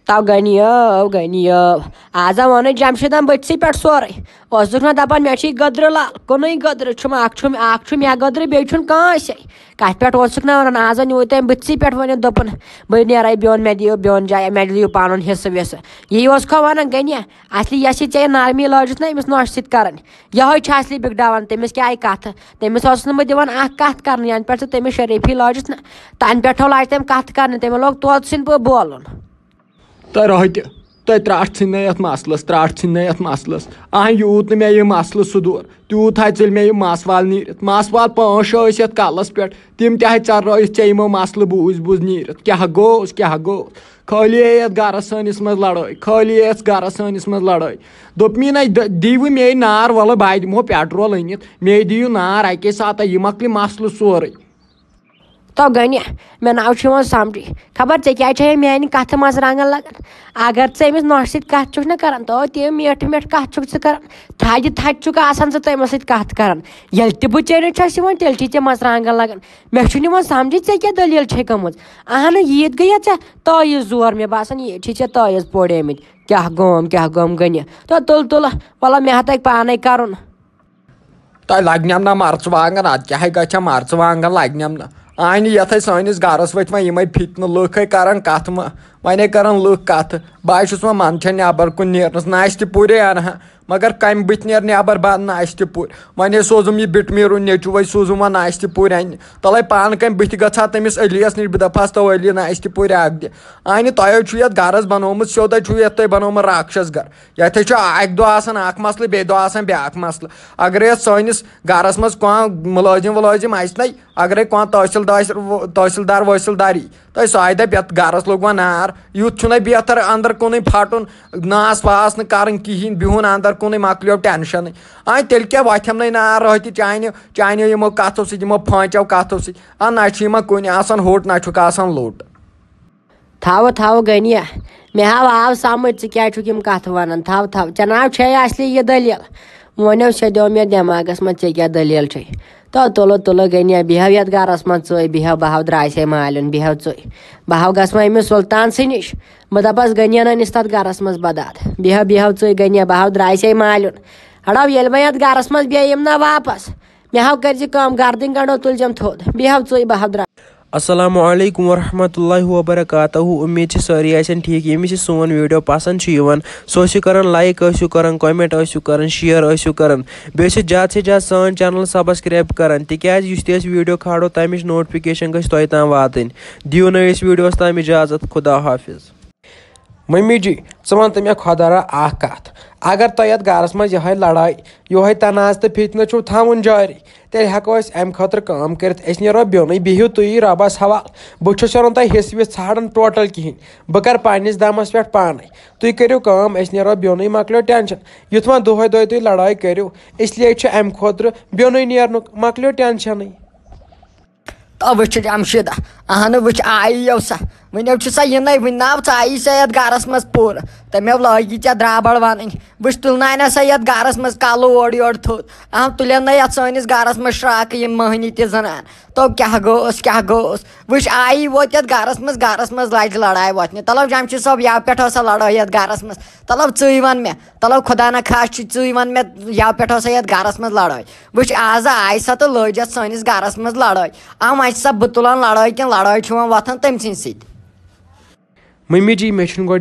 तव गनी आज वन जमशेदन बत्सी पे सोरे ना दपान मे गद्र लाल कुन गद्र मे गद्र बे कांसे कत पे ना वन आज नो तम बत्सी पे वन दोपन बह नेर बिन मे दियो बिन जाए मे दियो पान हिस्से विस्से यी खो वन गनी असली यह चे नरमी लजित ना अमिस नोश सर यह असली बिगड़ान तमिस क्या कत तमिस बह दिवान कत कर यान पे तमिस शरीफी लजित ना तन पे लाज तम कत कर तम लोग तोत सिंह पे बोलन तुम त्राट यथ मसलस अह यूत मे यह मसल सुदूर तूत चल मे मस वाल नीरत मस वाल 5-6 कलस पे तम तर्र चे यमो मसल बूझ नीरत क्या गोस खाली गर सनिस मज लड़ाई खाली गर सनिस मज लड़ाई दोप मी ना दीव मे नार वल बह दिमो पेट्रोल अनित मे दियो नार अके साथ यह मकल मसल सोरे तो गनी मे नाव समझी खबर क्या मान कथ मज रंगन लगन अगर अमिस नोश सत ना कर तो तम मीठ कत कर थज आसान तमस कत कर ये बह चलिस तेल चे मज रंगन लगन मे समझ क्या दलील गम अहन ईद गई तयज जोर मे बासान ये चे तयज पोड़ आमित क्या गम गनी तो तुल वल मे तक पान कर लग्नम ना मर्चवांगन अद क्या ग मर्चवांगन लग्नम ना आन यथ सनिस गरस वत यम फितन लुख कर कत वन कर लुख कत बह मन नबर कुन नेरनस नाश पूरे अनहा मगर कम बुत नेर नबर बह नाश पूर वन सोजुम यह बिटमीर नेचु वो सोजुम वह नाश पूर अन तल पान कम बुत गा तमिस अलियस नश बह दपास तो अली नाश पूर अग दि आन तुम ये गरस बनोमुत सोद ये तुम बनोमुत राक्षस गर ये अक दह मसल बे दह ब्या मसल अगर सनिस गरस मज कह मुलाजिम वलाजिम ना अगर कह तहसीलदार वहसीलदारी तो सह दप ये गरस लोग वह नार युथ बेहतर अंदर कुन फटन नास वास न कर कहें बिहुन अंदर कुन मकलो टेंशन तेल क्या वथम न नार रह चानो यमो कथों सो फांचो कथों सह ना कुन आसान होट ना लोट थव गनिया मे आव समझ क्या कथ वन थव जनाब असली यह दलील वो सदो मे दिमागस मज क्या दलील तो तुल गनिया बेह ये गरस मज बेह बह द्रासे मालन बेह बह गस अमिस सुल्तान सी निश बह दपस गनिया अनिस तथ गरस मज बदात बेह गनिया बह द्रासे मालन हड़ो ये बह गरस मज बे ना वापस मे कर गर्दन गंडो तुलजम थोद बेह बह द्रा अस्सलामु अलैकुम वरहमतुल्लाहि वबरकातुहू उम्मीद सारी आसन ठीक यमिस सोन वीडियो पसंद सो कर लाइक कर कमेंट कर शेयर कर बे ज्यादा से ज्यादा सान चैनल सब्सक्राइब कर तिस वीडियो खाड़ो तमिच नोटिफिकेशन गई तुम ताम वातन दियो नस वीडियोस ताम इजाजत खुदा हाफिज मम्मी जी वन तो मे खुदारा कत अगर तुम ये गरस मज यह लड़ाई यह तनाज तो फितन छो थवन जारी तेल हेको अम खतर काम कर नो बिन बिहू तुम रबस हवाल बहुत तुम हिस्स विस ाड़न टोटल कहें बह कर पन्नस दमस पे पाने तुम करो कम नो बिन मकलो टेंशन युथ वो दोहे तुम लड़ाई करो इसलिए अम खुद बिन नेरन मकलो टेंशन तो वो जमशेदा अहन वो आई सा वो सा इन वन नाव आई सा ये गरस मज पूर तमें लगी चे द्राबड़ वन वो तुलना सा ये गरस मज कल ओर योर थोद अहम तुलन ना ये सनिस गरस मज श्राक महनी तनान तो क्या गोस वो आई वोत ये गरस मज लज लड़ाई वतने तलब जमशेद साहब यव पे सा लड़ाई ये गरस मज तलब ची वन मे तलब खुदा ना खास ची वन मे यव पे सा ये गरस मज लड़ाई वो आज आई सा तो लज सनिस गरस मज लड़ाई अहम सा बह तुलान लड़ाई कि लड़ाई वथान तम सी मम्मी जी मे गोड़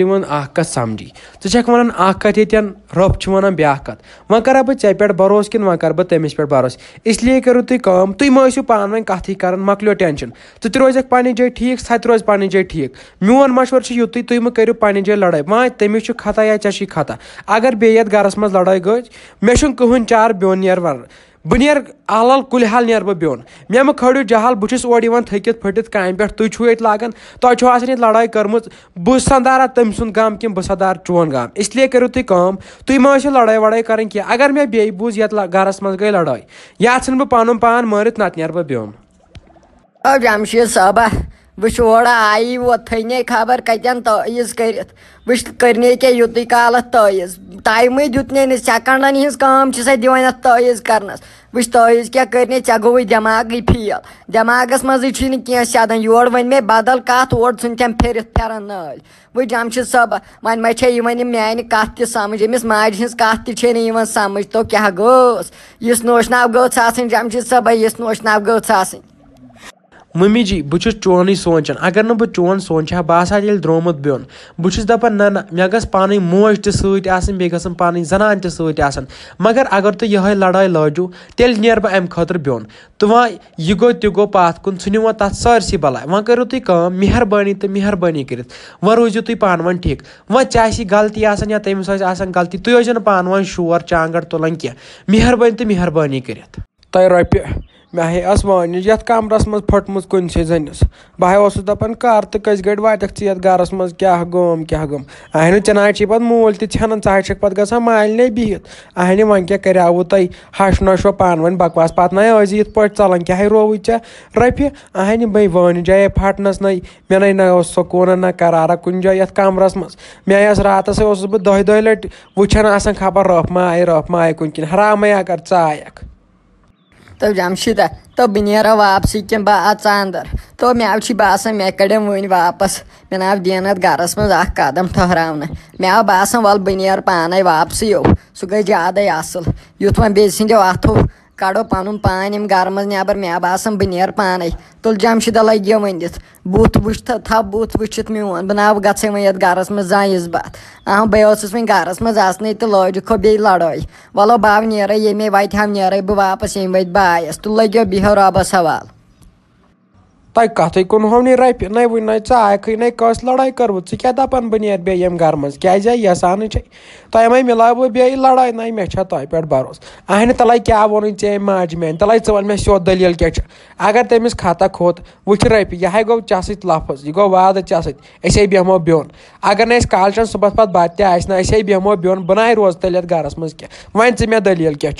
कत समझी क वन कत ये रफ वन ब्या कत वह कर बह ऐ पे भरोस कि वह कर बह तमिस पे भरोस इसलिए करो तुम मो पान वन कथ कर मकलो टेंशन तो रोज पन्ने जाए ठीक सत रोज पन्ने जाए ठीक मोन मशवर युत तुम करो पन्ने जाए लड़ाई वह तमिस खता या ऐ खता अगर बे ये गरस मज लड़ाई गई मे कहन चार बिन नेर वर बह नेर अलल कुल हाल नेर बह बिन मे मह खड़ो जहाल बहुस ओर थकित फटित काम पे तुम छो ये लागन तुम ये लड़ाई कर्म बह संदारा तम सुंद गाम कि बह सदार चोन गाम इसलिए करो तुम मो लड़ाई वड़ाई कर अगर मे बे बूझ ये गरस मज गई लड़ाई ये बह पन पान मारित नत नेर बह बिन जमशेद साहबा वुच ओर आई वोत थने खबर कतन तईज कर वुच करने क्या युत काल तईज टाइम दुतने सेकंडन हज कम दिवान तईज करनस वुच तईज क्या करने ऐ गो दिमाग फेल दिमागस मज कह सदन योर वन मे बदल कत ओर सन तम फेरित फेरन नाल वो जमशेद सब वन मे मान कत समझ अमिस माज हज कत त समझ तो क्या गोस इस नोश नाव गोस आसन जमशेद सब इस नोश नाव गोस आसन मम्मी जी बहुत चोन सोचान अगर न बह चोन सोचा बह ये द्रोमुत बिन बहुत दपान ना मे गस पानी मोज ते गसन पानी जनान तन मगर अगर तुम यह लड़ाई लाजू तेल नेर बह अमि खतर बिन तो वह यह गो तह गो पत कुन सह नी तथ सारसी बलाय वह करो तुम मेहरबानी तो मेहरबानी कर वह रोजो तुम पान वन ठीक वह चाहे गलती आसन या तमिस गलती तुम नो पान वन शोर चांगड़ तुलान कह मेहरबानी तो मेहरबानी कर तय रोपये मे हस वन ये कमरस मज फटम कुन जनिस बह दपान कर तो कस गड़ वातक चे गरस मज क्या गम अहन चना पे मूल तन च पे ग मालने बिहित अहन वन क्या कराव तुम हश नशो पान वन बकवास पे ना यथ पे चलान क्या रोव ऐ रोपये अहन बे वन जाए फटनस नई मे ना सकून ना करारा कुन जाए कमरस मज मे रात बह दह लट वुचान खबर रफ मा आए कुन किन हराम अगर च तो जमशेदा तो बह नेरा वापसी कि बह अंदर तो मे बासान मे कड़म वन वापस मे आव दीनत गरस मज कदम ठहरावन मे आव बासान वल बह नेर पान वापसी सह गई ज्यादा असल युथ वो बे सो अथो कड़ो पन पान गर मज नबर मे बासान बह नेर पान तुल जमशेदा लगे वनित बुथ वुच थव बुथ वुचित मोन बह ना गे वो गरस मज जायज बात बस वो गरस मज आसने तो लजिक बे लड़ाई वलो बह नेर ये मे वत नेर बह वापस ये वत बायस तो लगो बिहो रबस हवाल तय कथ कुनहो नी रोपये न वन न आयक न कस लड़ाई करव क्या दपान बह नेर बे गर मज क्या यसान तय मे मिलाव बे लड़ाई न मे तह पे भरोस अहन तल क्या वोन ऐ माज मेन तल वन मे सो दलील क्या अगर तमिस खता खोत वुच रोपये यह गो चे सत लफज यह गो वाद चे सत बेहमो बिन अगर न कालचन सुबह पे बत तह बेहमो बिन बह ना रोज तल गरस मज क्या वन मे दलील क्या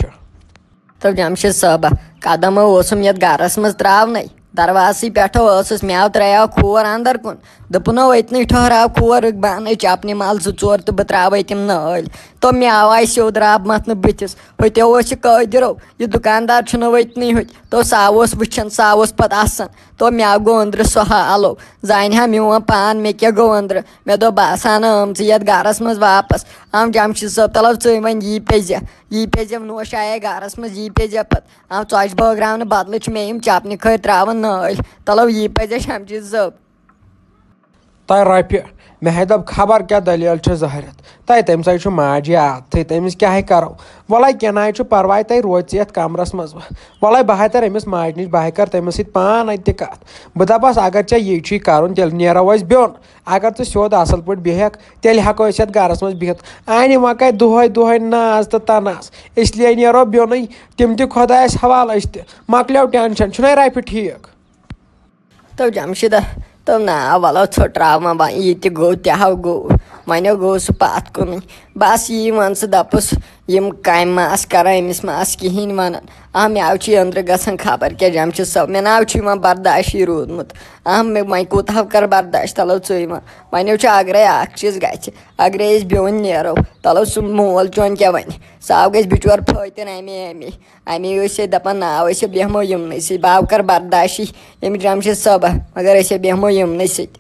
तो जमशेद साहब कदम ये गरस मज त्रावन दरवाजे पे मे त्राव खोर अंदर कुन दोपनो अतन ठहराव खोर बन अपने मल जोर तो बह त्राव तम नाल तो मे आव सोद रब मथन बुथिस हतो कदरो यह दुकानदार वतन हथ तो सह वुचान सह पे आसान तो मे गो अंदर सो हालो जान हा मोन पान मे क्या गो अंदर मे दो बासान आमच ये गरस मज वापस आम जमशेद साहब तलो च वन यी पे नोश आया गरस मज यी पे पे आम चौच बग्रावन बदल मे चपने खर त्रावन नाल तलो यी पे जमशेद साहब तय रोपये मे दप खबर क्या दलील जहरत तय तम सा माज आदत तमिस क्या करो वल क्या परवाह तय रोज ये कमरस मज वल बह तर अमिस माज नश बह कर तमिस सत पान कत बह दपस अगर ऐ ये कर तेल नेरो बिन अगर तू सोद असल पे बेहक तेल हेको गरस मज बिहित अहन वह कर दुह नाज तो तनाज इसलिए नेरो बिन तम तुदायस हवाल मकलो टेंशन छुना रोपये ठीक तो जमशेदा तो ना वलो त्राव ये गो तह गो वन गो सह पत कुन बस यी वन सह दपस यम कम मास कर अमिस मास कहें वन मे अंदर गसन खबर क्या जमशेद साहब मे ना बर्दाश्त रूदमुत मे वो कूत कर बर्दाश्त तलो च वन अगर चीज अगर बिन नेरो तलो सह मोल चोन क्या वन सह ग बिचोर फतन अमे दपान ना बेहमो यमन बह कर बर्दाश्त यम जमशेद साहब मगर बेहमो यमन सत